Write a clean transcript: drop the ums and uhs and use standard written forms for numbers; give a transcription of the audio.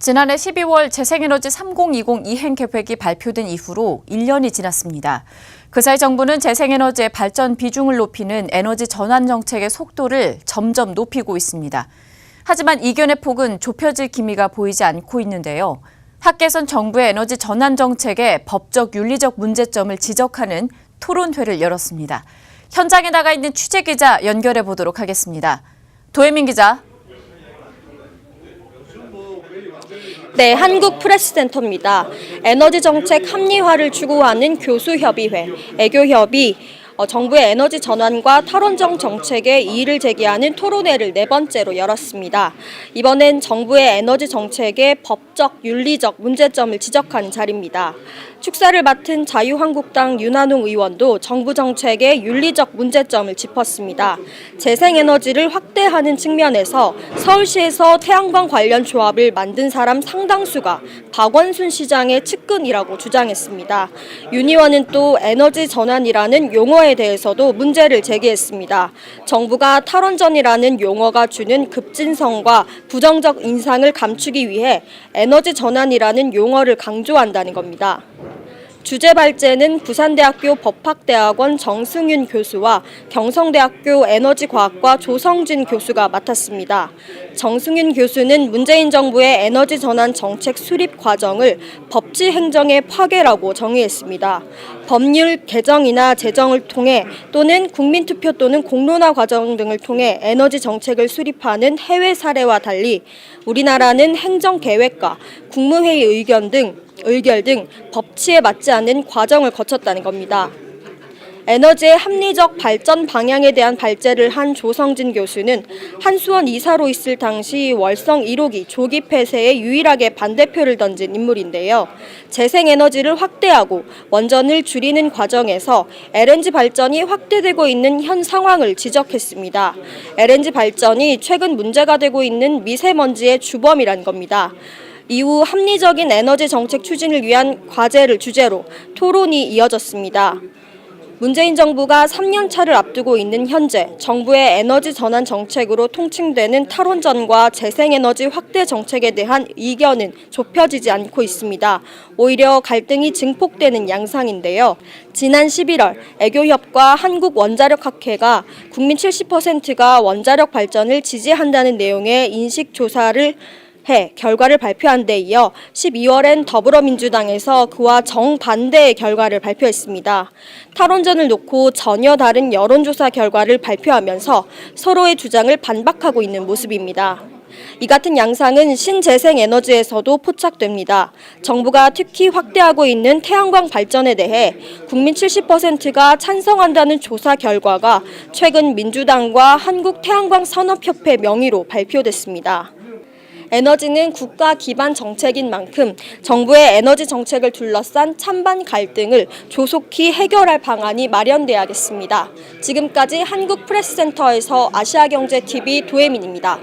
지난해 12월 재생에너지 3020 이행 계획이 발표된 이후로 1년이 지났습니다. 그 사이 정부는 재생에너지의 발전 비중을 높이는 에너지 전환 정책의 속도를 점점 높이고 있습니다. 하지만 이견의 폭은 좁혀질 기미가 보이지 않고 있는데요. 학계에선 정부의 에너지 전환 정책의 법적 윤리적 문제점을 지적하는 토론회를 열었습니다. 현장에 나가 있는 취재기자 연결해 보도록 하겠습니다. 도혜민 기자. 네, 한국프레스센터입니다. 에너지 정책 합리화를 추구하는 교수협의회, 애교협이 정부의 에너지 전환과 탈원전 정책에 이의를 제기하는 토론회를 네 번째로 열었습니다. 이번엔 정부의 에너지 정책의 법적, 윤리적 문제점을 지적한 자리입니다. 축사를 맡은 자유한국당 윤한홍 의원도 정부 정책의 윤리적 문제점을 짚었습니다. 재생에너지를 확대하는 측면에서 서울시에서 태양광 관련 조합을 만든 사람 상당수가 박원순 시장의 측근이라고 주장했습니다. 윤 의원은 또 에너지 전환이라는 용어에 대해서도 문제를 제기했습니다. 정부가 탈원전이라는 용어가 주는 급진성과 부정적 인상을 감추기 위해 에너지 전환이라는 용어를 강조한다는 겁니다. 주제 발제는 부산대학교 법학대학원 정승윤 교수와 경성대학교 에너지과학과 조성진 교수가 맡았습니다. 정승윤 교수는 문재인 정부의 에너지 전환 정책 수립 과정을 법치 행정의 파괴라고 정의했습니다. 법률 개정이나 제정을 통해 또는 국민투표 또는 공론화 과정 등을 통해 에너지 정책을 수립하는 해외 사례와 달리 우리나라는 행정계획과 국무회의 의결 등 법치에 맞지 않는 과정을 거쳤다는 겁니다. 에너지의 합리적 발전 방향에 대한 발제를 한 조성진 교수는 한수원 이사로 있을 당시 월성 1호기 조기 폐쇄에 유일하게 반대표를 던진 인물인데요. 재생에너지를 확대하고 원전을 줄이는 과정에서 LNG 발전이 확대되고 있는 현 상황을 지적했습니다. LNG 발전이 최근 문제가 되고 있는 미세먼지의 주범이란 겁니다. 이후 합리적인 에너지 정책 추진을 위한 과제를 주제로 토론이 이어졌습니다. 문재인 정부가 3년 차를 앞두고 있는 현재 정부의 에너지 전환 정책으로 통칭되는 탈원전과 재생에너지 확대 정책에 대한 이견은 좁혀지지 않고 있습니다. 오히려 갈등이 증폭되는 양상인데요. 지난 11월 애교협과 한국원자력학회가 국민 70%가 원자력 발전을 지지한다는 내용의 인식조사를 결과를 발표한 데 이어 12월엔 더불어민주당에서 그와 정반대의 결과를 발표했습니다. 탈원전을 놓고 전혀 다른 여론조사 결과를 발표하면서 서로의 주장을 반박하고 있는 모습입니다. 이 같은 양상은 신재생에너지에서도 포착됩니다. 정부가 특히 확대하고 있는 태양광 발전에 대해 국민 70%가 찬성한다는 조사 결과가 최근 민주당과 한국태양광산업협회 명의로 발표됐습니다. 에너지는 국가 기반 정책인 만큼 정부의 에너지 정책을 둘러싼 찬반 갈등을 조속히 해결할 방안이 마련돼야겠습니다. 지금까지 한국프레스센터에서 아시아경제TV 도혜민입니다.